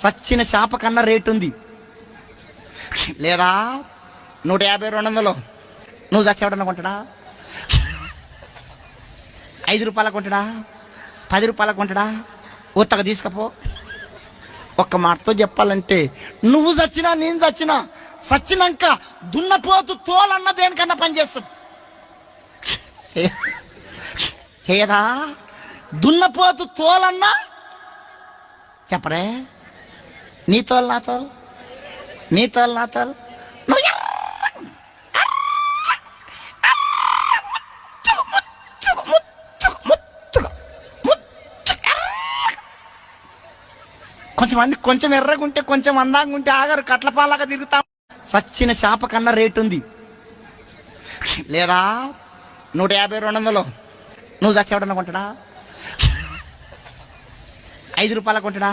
సచ్చిన చేప కన్నా రేటు ఉంది. లేదా 150 200 నువ్వు చచ్చేవాడన్నా కొంటాడా? 5 రూపాయలకు కొంటాడా? 10 రూపాయలకు కొంటాడా? ఉత్తగా తీసుకపో. ఒక్క మాటతో చెప్పాలంటే నువ్వు చచ్చినా నేను చచ్చినా చచ్చినాక దున్నపోతు తోలన్న దేనికన్నా పనిచేస్తుంది. చేయదా? దున్నపోతు తోలన్నా చెప్పరే. నీ తోలు నా తోలు, నీ తోలు నా తోలు. కొంచెమంది కొంచెం ఎర్రగుంటే కొంచెం అందంగా ఉంటే ఆగారు, కట్లపాలాగా తిరుగుతాం. సచ్చిన చేప కన్నా రేటు ఉంది. లేదా 150 200 నువ్వు చచ్చేవాడన్నా కొంటాడా? 5 రూపాయలకు కొంటాడా?